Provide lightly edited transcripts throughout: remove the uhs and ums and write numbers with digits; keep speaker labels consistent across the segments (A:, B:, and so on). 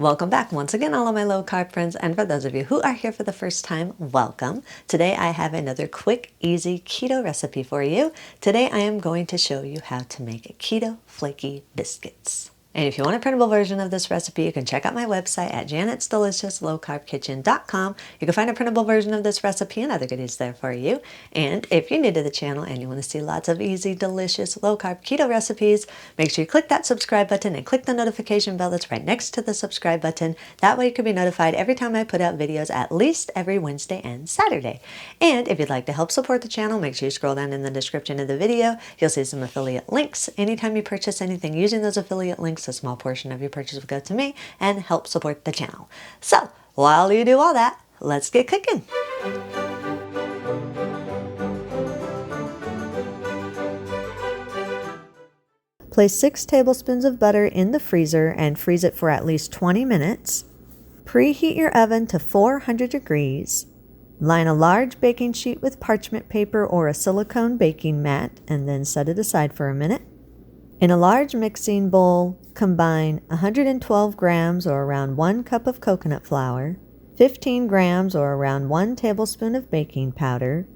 A: Welcome back once again, all of my low carb friends, and for those of you who are here for the first time, welcome. Today I have another quick, easy keto recipe for you. Today I am going to show you how to make Keto Flaky biscuits. And if you want a printable version of this recipe, you can check out my website at janet'sdeliciouslowcarbkitchen.com. You can find a printable version of this recipe and other goodies there for you. And if you're new to the channel and you want to see lots of easy, delicious, low-carb keto recipes, make sure you click that subscribe button and click the notification bell that's right next to the subscribe button. That way you can be notified every time I put out videos, at least every Wednesday and Saturday. And if you'd like to help support the channel, make sure you scroll down in the description of the video. You'll see some affiliate links. Anytime you purchase anything using those affiliate links, a small portion of your purchase will go to me and help support the channel. So while you do all that, let's get cooking. Place 6 tablespoons of butter in the freezer and freeze it for at least 20 minutes. Preheat your oven to 400 degrees. Line a large baking sheet with parchment paper or a silicone baking mat and then set it aside for a minute. In a large mixing bowl, combine 112 grams or around 1 cup of coconut flour, 15 grams or around 1 tablespoon of baking powder,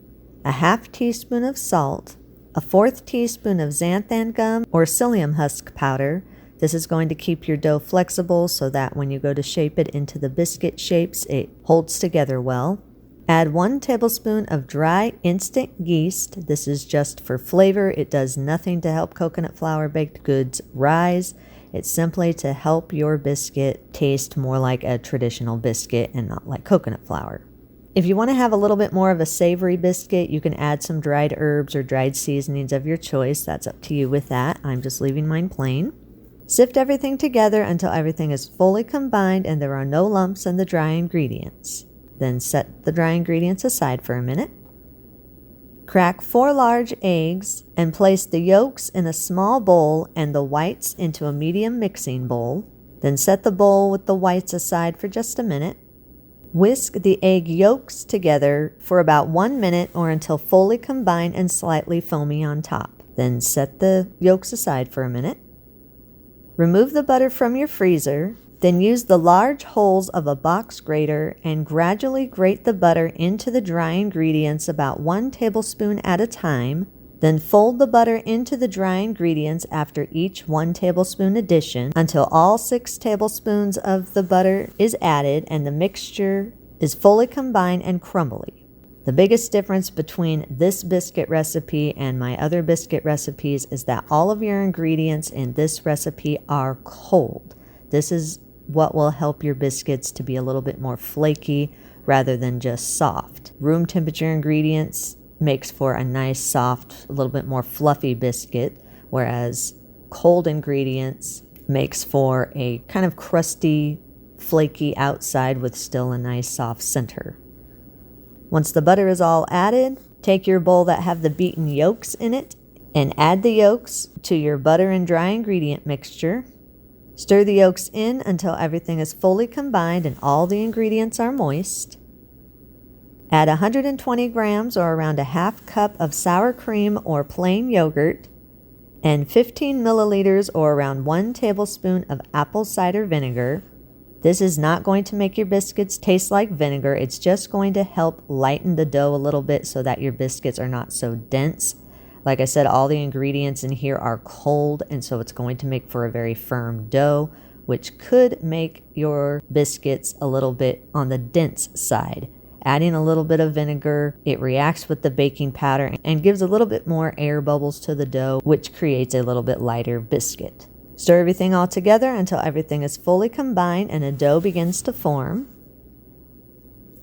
A: a half teaspoon of salt, a 1/4 teaspoon of xanthan gum or psyllium husk powder. This is going to keep your dough flexible so that when you go to shape it into the biscuit shapes, it holds together well. Add 1 tablespoon of dry instant yeast. This is just for flavor. It does nothing to help coconut flour baked goods rise. It's simply to help your biscuit taste more like a traditional biscuit and not like coconut flour. If you want to have a little bit more of a savory biscuit, you can add some dried herbs or dried seasonings of your choice. That's up to you with that. I'm just leaving mine plain. Sift everything together until everything is fully combined and there are no lumps in the dry ingredients. Then set the dry ingredients aside for a minute. Crack 4 large eggs and place the yolks in a small bowl and the whites into a medium mixing bowl. Then set the bowl with the whites aside for just a minute. Whisk the egg yolks together for about 1 minute or until fully combined and slightly foamy on top. Then set the yolks aside for a minute. Remove the butter from your freezer. Then use the large holes of a box grater and gradually grate the butter into the dry ingredients about 1 tablespoon at a time. Then fold the butter into the dry ingredients after each 1 tablespoon addition until all 6 tablespoons of the butter is added and the mixture is fully combined and crumbly. The biggest difference between this biscuit recipe and my other biscuit recipes is that all of your ingredients in this recipe are cold. This is what will help your biscuits to be a little bit more flaky rather than just soft. Room temperature ingredients makes for a nice, soft, a little bit more fluffy biscuit, whereas cold ingredients makes for a kind of crusty, flaky outside with still a nice, soft center. Once the butter is all added, take your bowl that have the beaten yolks in it and add the yolks to your butter and dry ingredient mixture. Stir the yolks in until everything is fully combined and all the ingredients are moist. Add 120 grams or around a half cup of sour cream or plain yogurt and 15 milliliters or around 1 tablespoon of apple cider vinegar. This is not going to make your biscuits taste like vinegar. It's just going to help lighten the dough a little bit so that your biscuits are not so dense. Like I said, all the ingredients in here are cold, and so it's going to make for a very firm dough, which could make your biscuits a little bit on the dense side. Adding a little bit of vinegar, it reacts with the baking powder and gives a little bit more air bubbles to the dough, which creates a little bit lighter biscuit. Stir everything all together until everything is fully combined and a dough begins to form.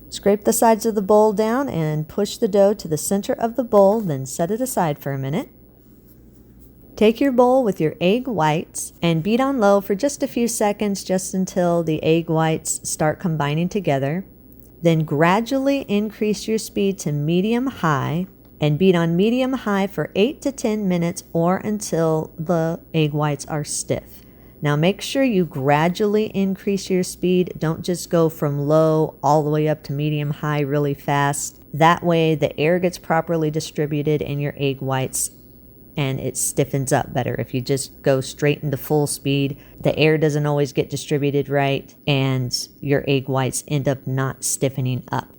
A: Scrape the sides of the bowl down and push the dough to the center of the bowl, then set it aside for a minute. Take your bowl with your egg whites and beat on low for just a few seconds, just until the egg whites start combining together. Then gradually increase your speed to medium-high and beat on medium-high for 8 to 10 minutes or until the egg whites are stiff. Now make sure you gradually increase your speed. Don't just go from low all the way up to medium-high really fast. That way the air gets properly distributed and your egg whites and it stiffens up better. If you just go straight into full speed, the air doesn't always get distributed right, and your egg whites end up not stiffening up.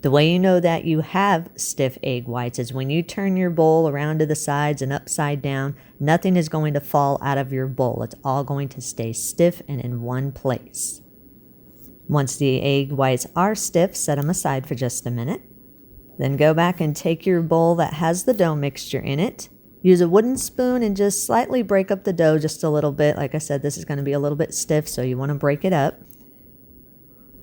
A: The way you know that you have stiff egg whites is when you turn your bowl around to the sides and upside down, nothing is going to fall out of your bowl. It's all going to stay stiff and in one place. Once the egg whites are stiff, set them aside for just a minute. Then go back and take your bowl that has the dough mixture in it. Use a wooden spoon and just slightly break up the dough just a little bit. Like I said, this is going to be a little bit stiff, so you want to break it up.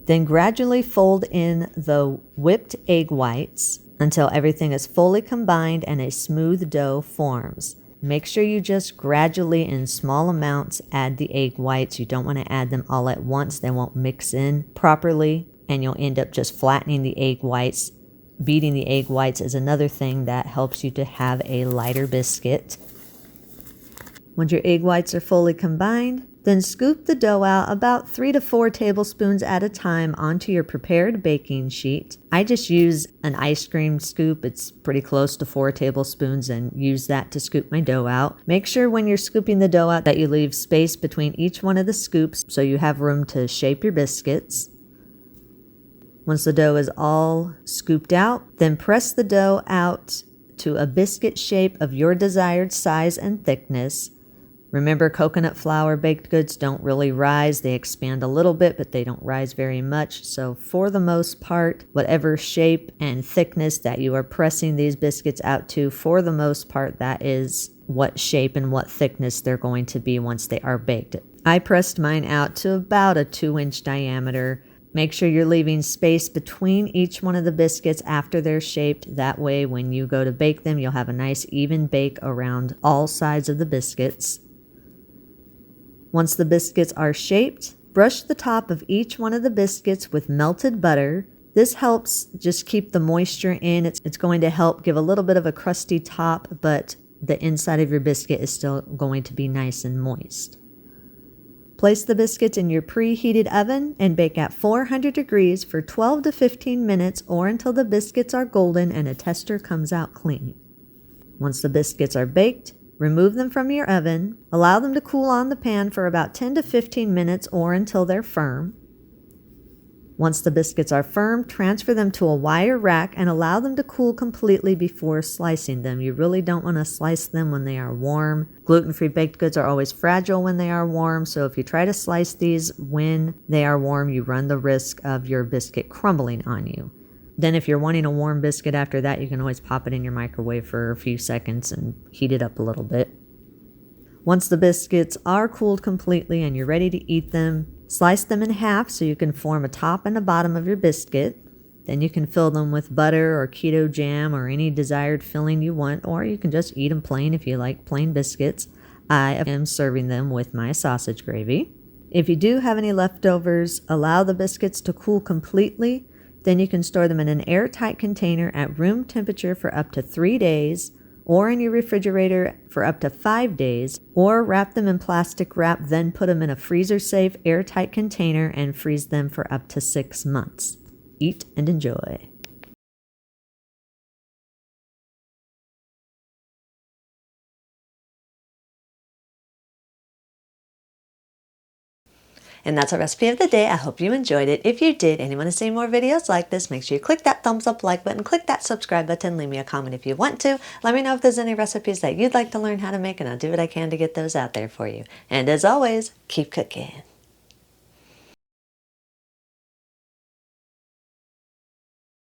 A: Then gradually fold in the whipped egg whites until everything is fully combined and a smooth dough forms. Make sure you just gradually, in small amounts, add the egg whites. You don't want to add them all at once. They won't mix in properly, and you'll end up just flattening the egg whites. Beating the egg whites is another thing that helps you to have a lighter biscuit. Once your egg whites are fully combined, then scoop the dough out about 3 to 4 tablespoons at a time onto your prepared baking sheet. I just use an ice cream scoop. It's pretty close to 4 tablespoons, and use that to scoop my dough out. Make sure when you're scooping the dough out that you leave space between each one of the scoops so you have room to shape your biscuits. Once the dough is all scooped out, then press the dough out to a biscuit shape of your desired size and thickness. Remember, coconut flour baked goods don't really rise. They expand a little bit, but they don't rise very much. So for the most part, whatever shape and thickness that you are pressing these biscuits out to, for the most part, that is what shape and what thickness they're going to be once they are baked. I pressed mine out to about a 2-inch diameter. Make sure you're leaving space between each one of the biscuits after they're shaped. That way, when you go to bake them, you'll have a nice even bake around all sides of the biscuits. Once the biscuits are shaped, brush the top of each one of the biscuits with melted butter. This helps just keep the moisture in. It's going to help give a little bit of a crusty top, but the inside of your biscuit is still going to be nice and moist. Place the biscuits in your preheated oven and bake at 400 degrees for 12 to 15 minutes or until the biscuits are golden and a tester comes out clean. Once the biscuits are baked, remove them from your oven. Allow them to cool on the pan for about 10 to 15 minutes or until they're firm. Once the biscuits are firm, transfer them to a wire rack and allow them to cool completely before slicing them. You really don't want to slice them when they are warm. Gluten-free baked goods are always fragile when they are warm, so if you try to slice these when they are warm, you run the risk of your biscuit crumbling on you. Then if you're wanting a warm biscuit after that, you can always pop it in your microwave for a few seconds and heat it up a little bit. Once the biscuits are cooled completely and you're ready to eat them, slice them in half so you can form a top and a bottom of your biscuit. Then you can fill them with butter or keto jam or any desired filling you want, or you can just eat them plain if you like plain biscuits. I am serving them with my sausage gravy. If you do have any leftovers, allow the biscuits to cool completely. Then you can store them in an airtight container at room temperature for up to 3 days, or in your refrigerator for up to 5 days, or wrap them in plastic wrap, then put them in a freezer-safe airtight container and freeze them for up to 6 months. Eat and enjoy. And that's our recipe of the day. I hope you enjoyed it. If you did and you want to see more videos like this, make sure you click that thumbs up like button, click that subscribe button, leave me a comment if you want to. Let me know if there's any recipes that you'd like to learn how to make, and I'll do what I can to get those out there for you. And as always, keep cooking.